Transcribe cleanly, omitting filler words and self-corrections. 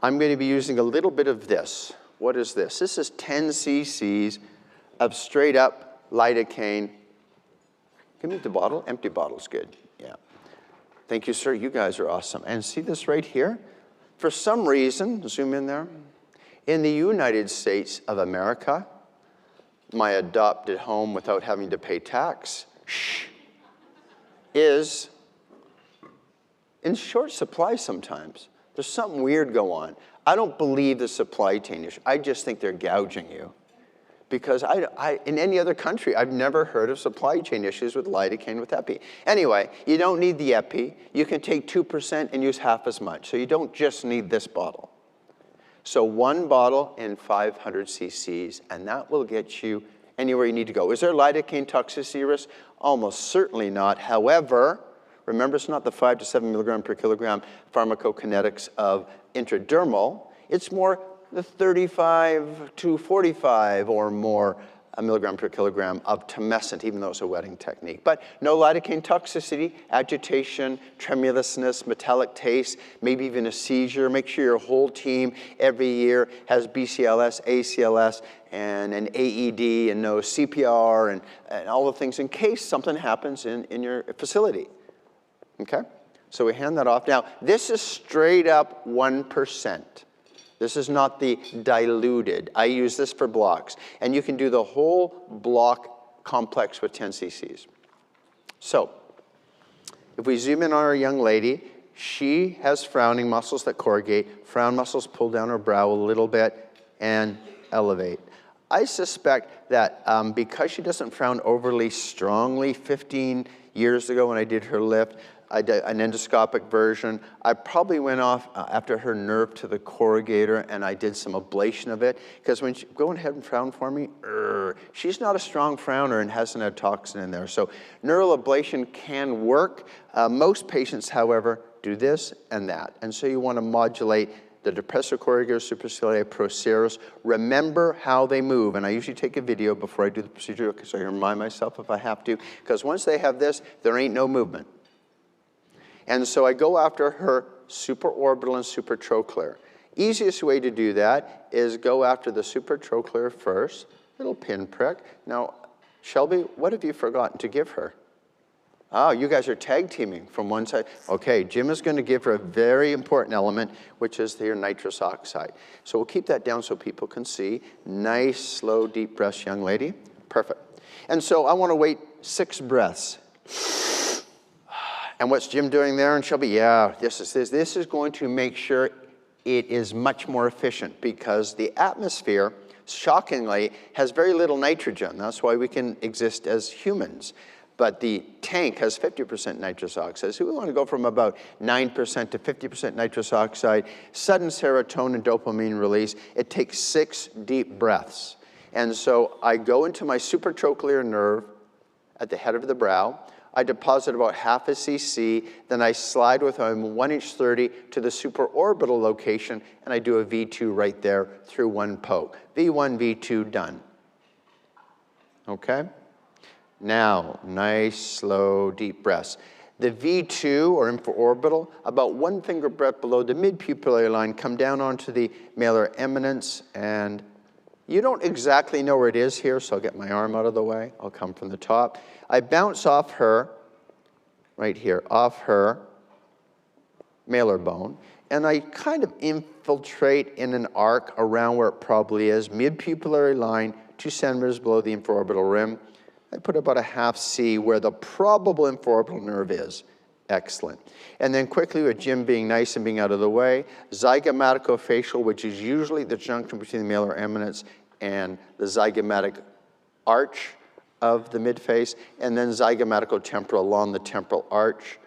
I'm going to be using a little bit of this. What is this? This is 10 cc's of straight up lidocaine. Give me the bottle. Empty bottle's good. Yeah. Thank you, sir. You guys are awesome. And see this right here? For some reason, zoom in there, in the United States of America, my adopted home without having to pay tax, is in short supply sometimes. There's something weird go on. I don't believe the supply chain issue. I just think they're gouging you. Because in any other country, I've never heard of supply chain issues with lidocaine with epi. Anyway, you don't need the epi. You can take 2% and use half as much. So you don't just need this bottle. So 1 bottle in 500 cc's, and that will get you anywhere you need to go. Is there lidocaine toxicity risk? Almost certainly not. However, remember, it's not the 5 to 7 milligram per kilogram pharmacokinetics of intradermal. It's more the 35 to 45 or more milligram per kilogram of tumescent, even though it's a wetting technique. But no lidocaine toxicity, agitation, tremulousness, metallic taste, maybe even a seizure. Make sure your whole team every year has BCLS, ACLS, and an AED, and no CPR, and all the things in case something happens in your facility. Okay? So we hand that off. Now, this is straight up 1%. This is not the diluted. I use this for blocks. And you can do the whole block complex with 10 cc's. So, if we zoom in on our young lady, she has frowning muscles that corrugate. Frown muscles pull down her brow a little bit and elevate. I suspect that because she doesn't frown overly strongly, 15 years ago when I did her lift, I did an endoscopic version. I probably went off after her nerve to the corrugator, and I did some ablation of it. Because when she, go ahead and frown for me, she's not a strong frowner and hasn't had toxin in there. So neural ablation can work. Most patients, however, do this and that. And so you want to modulate the depressor corrugator, superciliary, procerus. Remember how they move. And I usually take a video before I do the procedure, so I can remind myself if I have to. Because once they have this, there ain't no movement. And so I go after her supraorbital and supratrochlear. Easiest way to do that is go after the supratrochlear first, little pinprick. Now, Shelby, what have you forgotten to give her? Oh, you guys are tag teaming from one side. Okay, Jim is going to give her a very important element, which is your nitrous oxide. So we'll keep that down so people can see. Nice, slow, deep breaths, young lady. Perfect. And so I want to wait 6 breaths. And what's Jim doing there? And Shelby, yeah, this is going to make sure it is much more efficient because the atmosphere, shockingly, has very little nitrogen. That's why we can exist as humans. But the tank has 50% nitrous oxide. So we want to go from about 9% to 50% nitrous oxide, sudden serotonin dopamine release. It takes 6 deep breaths. And so I go into my supratrochlear nerve at the head of the brow. I deposit about half a cc, then I slide with a 1'30" to the supraorbital location, and I do a V2 right there through 1 poke. V1, V2, done. Okay? Now, nice, slow, deep breaths. The V2, or infraorbital, about 1 finger breadth below the mid-pupillary line, come down onto the malar eminence, and you don't exactly know where it is here, so I'll get my arm out of the way. I'll come from the top. I bounce off her, right here, off her malar bone, and I kind of infiltrate in an arc around where it probably is, mid-pupillary line, 2 centimeters below the infraorbital rim. I put about a half C where the probable infraorbital nerve is. Excellent. And then quickly, with Jim being nice and being out of the way, zygomaticofacial, which is usually the junction between the malar eminence and the zygomatic arch of the midface, and then zygomaticotemporal along the temporal arch.